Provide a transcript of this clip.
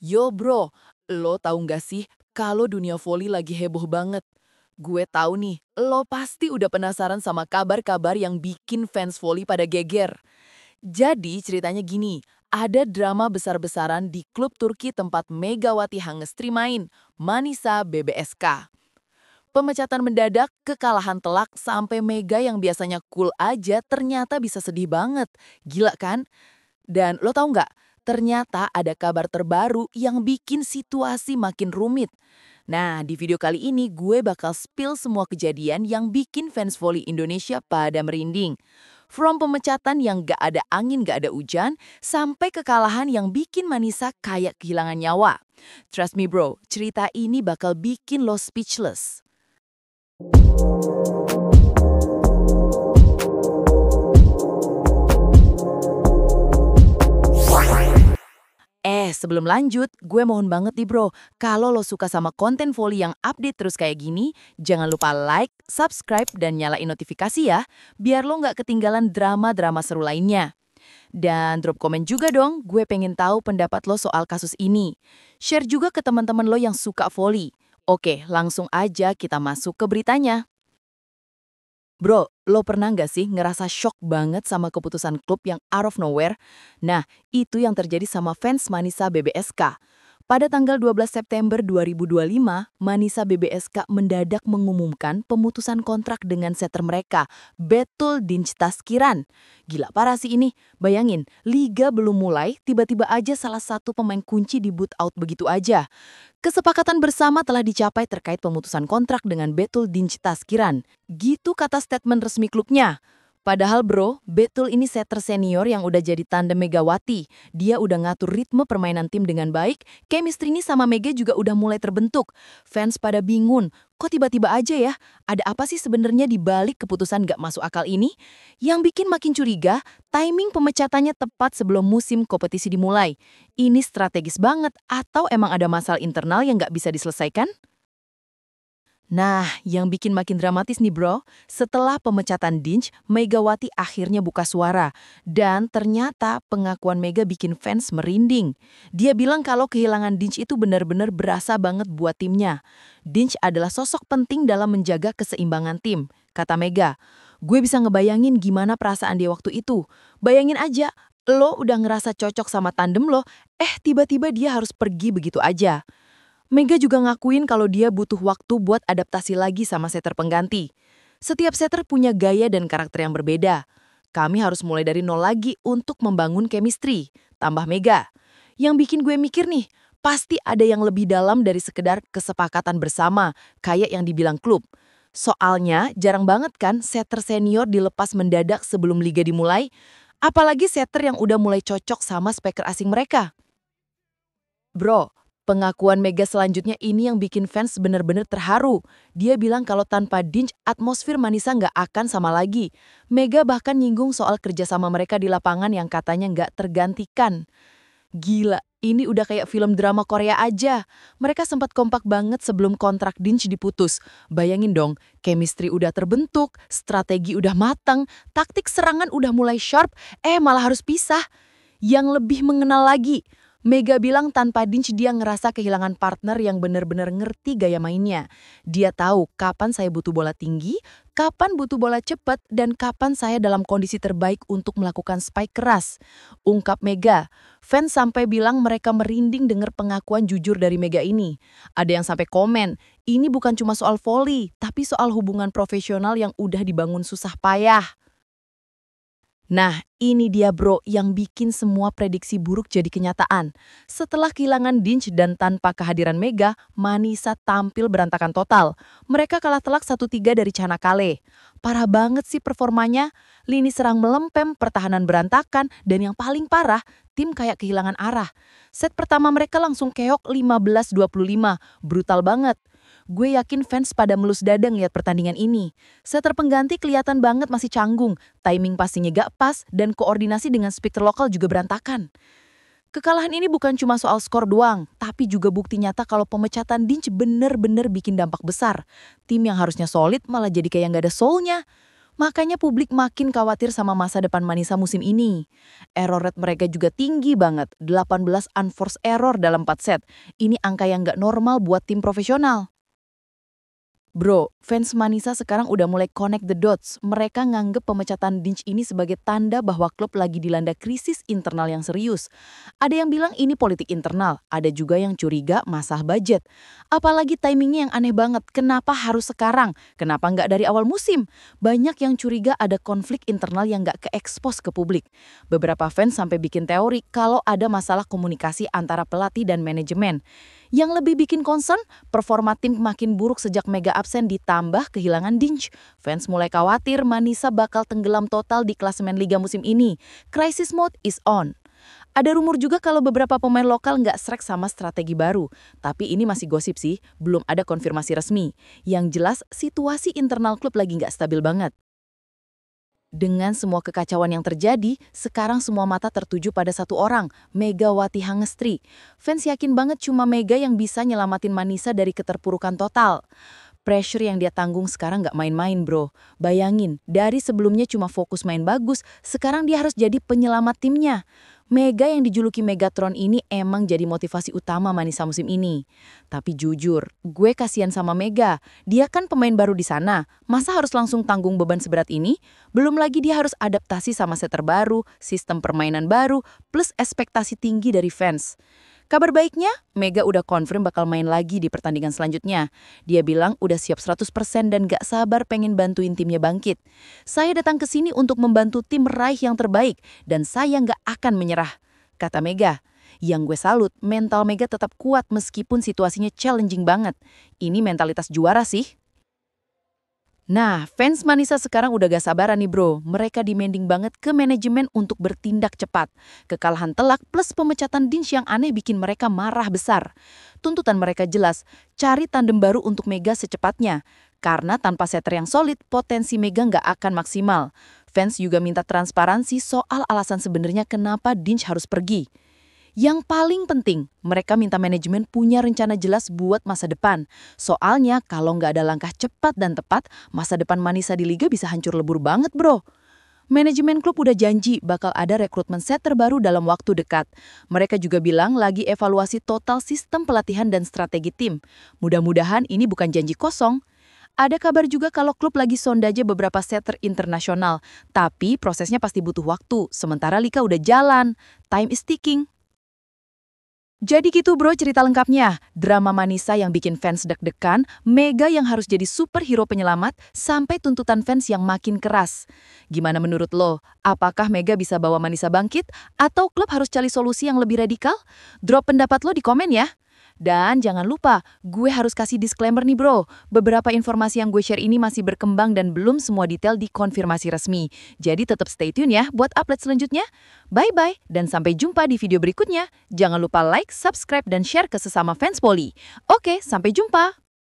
Yo bro, lo tahu nggak sih kalau dunia voli lagi heboh banget? Gue tahu nih, lo pasti udah penasaran sama kabar-kabar yang bikin fans voli pada geger. Jadi ceritanya gini, ada drama besar-besaran di klub Turki tempat Megawati Hangestri main, Manisa BBSK. Pemecatan mendadak, kekalahan telak, sampai Mega yang biasanya cool aja ternyata bisa sedih banget. Gila kan? Dan lo tahu nggak, ternyata ada kabar terbaru yang bikin situasi makin rumit. Nah, di video kali ini gue bakal spill semua kejadian yang bikin fans voli Indonesia pada merinding. From pemecatan yang gak ada angin gak ada hujan, sampai kekalahan yang bikin Manisa kayak kehilangan nyawa. Trust me bro, cerita ini bakal bikin lo speechless. Sebelum lanjut, gue mohon banget nih bro, kalau lo suka sama konten volley yang update terus kayak gini, jangan lupa like, subscribe, dan nyalain notifikasi ya, biar lo nggak ketinggalan drama-drama seru lainnya. Dan drop komen juga dong, gue pengen tahu pendapat lo soal kasus ini. Share juga ke teman-teman lo yang suka volley. Oke, langsung aja kita masuk ke beritanya. Bro, lo pernah nggak sih ngerasa shock banget sama keputusan klub yang out of nowhere? Nah, itu yang terjadi sama fans Manisa BBSK. Pada tanggal 12 September 2025, Manisa BBSK mendadak mengumumkan pemutusan kontrak dengan setter mereka, Betul Dinç Taskiran. Gila parah sih ini. Bayangin, liga belum mulai, tiba-tiba aja salah satu pemain kunci di boot out begitu aja. Kesepakatan bersama telah dicapai terkait pemutusan kontrak dengan Betul Dinç Taskiran. Gitu kata statement resmi klubnya. Padahal bro, Betul ini setter senior yang udah jadi tandem Megawati. Dia udah ngatur ritme permainan tim dengan baik, chemistry ini sama Mega juga udah mulai terbentuk. Fans pada bingung, kok tiba-tiba aja ya? Ada apa sih sebenarnya di balik keputusan gak masuk akal ini? Yang bikin makin curiga, timing pemecatannya tepat sebelum musim kompetisi dimulai. Ini strategis banget atau emang ada masalah internal yang gak bisa diselesaikan? Nah, yang bikin makin dramatis nih bro, setelah pemecatan Dinç, Megawati akhirnya buka suara. Dan ternyata pengakuan Mega bikin fans merinding. Dia bilang kalau kehilangan Dinç itu benar-benar berasa banget buat timnya. Dinç adalah sosok penting dalam menjaga keseimbangan tim, kata Mega. Gue bisa ngebayangin gimana perasaan dia waktu itu. Bayangin aja, lo udah ngerasa cocok sama tandem lo, tiba-tiba dia harus pergi begitu aja. Mega juga ngakuin kalau dia butuh waktu buat adaptasi lagi sama setter pengganti. Setiap setter punya gaya dan karakter yang berbeda. Kami harus mulai dari nol lagi untuk membangun chemistry, tambah Mega. Yang bikin gue mikir nih, pasti ada yang lebih dalam dari sekedar kesepakatan bersama, kayak yang dibilang klub. Soalnya jarang banget kan setter senior dilepas mendadak sebelum liga dimulai, apalagi setter yang udah mulai cocok sama speaker asing mereka. Bro, pengakuan Mega selanjutnya ini yang bikin fans bener-bener terharu. Dia bilang kalau tanpa Dinç, atmosfer Manisa nggak akan sama lagi. Mega bahkan nyinggung soal kerjasama mereka di lapangan yang katanya nggak tergantikan. Gila, ini udah kayak film drama Korea aja. Mereka sempat kompak banget sebelum kontrak Dinç diputus. Bayangin dong, chemistry udah terbentuk, strategi udah matang, taktik serangan udah mulai sharp, malah harus pisah. Yang lebih mengenal lagi, Mega bilang tanpa Dinç dia ngerasa kehilangan partner yang benar-benar ngerti gaya mainnya. Dia tahu kapan saya butuh bola tinggi, kapan butuh bola cepat, dan kapan saya dalam kondisi terbaik untuk melakukan spike keras. Ungkap Mega. Fans sampai bilang mereka merinding dengar pengakuan jujur dari Mega ini. Ada yang sampai komen, ini bukan cuma soal volley, tapi soal hubungan profesional yang udah dibangun susah payah. Nah, ini dia bro yang bikin semua prediksi buruk jadi kenyataan. Setelah kehilangan Dinç dan tanpa kehadiran Mega, Manisa tampil berantakan total. Mereka kalah telak 1-3 dari Çanakkale. Parah banget sih performanya. Lini serang melempem, pertahanan berantakan, dan yang paling parah, tim kayak kehilangan arah. Set pertama mereka langsung keok 15-25, brutal banget. Gue yakin fans pada melus dada ngeliat pertandingan ini. Setter pengganti kelihatan banget masih canggung, timing passingnya gak pas, dan koordinasi dengan speaker lokal juga berantakan. Kekalahan ini bukan cuma soal skor doang, tapi juga bukti nyata kalau pemecatan Dinç bener-bener bikin dampak besar. Tim yang harusnya solid malah jadi kayak gak ada soul-nya. Makanya publik makin khawatir sama masa depan Manisa musim ini. Error rate mereka juga tinggi banget, 18 unforced error dalam 4 set. Ini angka yang nggak normal buat tim profesional. Bro, fans Manisa sekarang udah mulai connect the dots. Mereka nganggep pemecatan Dinch ini sebagai tanda bahwa klub lagi dilanda krisis internal yang serius. Ada yang bilang ini politik internal, ada juga yang curiga masalah budget. Apalagi timingnya yang aneh banget, kenapa harus sekarang? Kenapa nggak dari awal musim? Banyak yang curiga ada konflik internal yang nggak ke-expose ke publik. Beberapa fans sampai bikin teori kalau ada masalah komunikasi antara pelatih dan manajemen. Yang lebih bikin concern, performa tim makin buruk sejak Mega absen ditambah kehilangan Dinch. Fans mulai khawatir Manisa bakal tenggelam total di klasemen Liga musim ini. Crisis mode is on. Ada rumor juga kalau beberapa pemain lokal nggak srek sama strategi baru. Tapi ini masih gosip sih, belum ada konfirmasi resmi. Yang jelas, situasi internal klub lagi nggak stabil banget. Dengan semua kekacauan yang terjadi, sekarang semua mata tertuju pada satu orang, Megawati Hangestri. Fans yakin banget cuma Mega yang bisa nyelamatin Manisa dari keterpurukan total. Pressure yang dia tanggung sekarang nggak main-main bro. Bayangin, dari sebelumnya cuma fokus main bagus, sekarang dia harus jadi penyelamat timnya. Mega yang dijuluki Megatron ini emang jadi motivasi utama Manisa musim ini. Tapi jujur, gue kasihan sama Mega. Dia kan pemain baru di sana. Masa harus langsung tanggung beban seberat ini? Belum lagi dia harus adaptasi sama set terbaru, sistem permainan baru, plus ekspektasi tinggi dari fans. Kabar baiknya, Mega udah confirm bakal main lagi di pertandingan selanjutnya. Dia bilang udah siap 100% dan gak sabar pengen bantuin timnya bangkit. Saya datang ke sini untuk membantu tim meraih yang terbaik dan saya gak akan menyerah, kata Mega. Yang gue salut, mental Mega tetap kuat meskipun situasinya challenging banget. Ini mentalitas juara sih. Nah, fans Manisa sekarang udah gak sabaran nih bro. Mereka demanding banget ke manajemen untuk bertindak cepat. Kekalahan telak plus pemecatan Dinch yang aneh bikin mereka marah besar. Tuntutan mereka jelas, cari tandem baru untuk Mega secepatnya. Karena tanpa setter yang solid, potensi Mega nggak akan maksimal. Fans juga minta transparansi soal alasan sebenarnya kenapa Dinch harus pergi. Yang paling penting, mereka minta manajemen punya rencana jelas buat masa depan. Soalnya kalau nggak ada langkah cepat dan tepat, masa depan Manisa di Liga bisa hancur lebur banget bro. Manajemen klub udah janji bakal ada rekrutmen set terbaru dalam waktu dekat. Mereka juga bilang lagi evaluasi total sistem pelatihan dan strategi tim. Mudah-mudahan ini bukan janji kosong. Ada kabar juga kalau klub lagi sondaje beberapa setter internasional. Tapi prosesnya pasti butuh waktu, sementara Liga udah jalan. Time is ticking. Jadi gitu bro cerita lengkapnya. Drama Manisa yang bikin fans deg-degan, Mega yang harus jadi superhero penyelamat, sampai tuntutan fans yang makin keras. Gimana menurut lo? Apakah Mega bisa bawa Manisa bangkit? Atau klub harus cari solusi yang lebih radikal? Drop pendapat lo di komen ya. Dan jangan lupa, gue harus kasih disclaimer nih bro. Beberapa informasi yang gue share ini masih berkembang dan belum semua detail dikonfirmasi resmi. Jadi tetap stay tune ya buat update selanjutnya. Bye-bye, dan sampai jumpa di video berikutnya. Jangan lupa like, subscribe, dan share ke sesama fans Poli. Oke, sampai jumpa!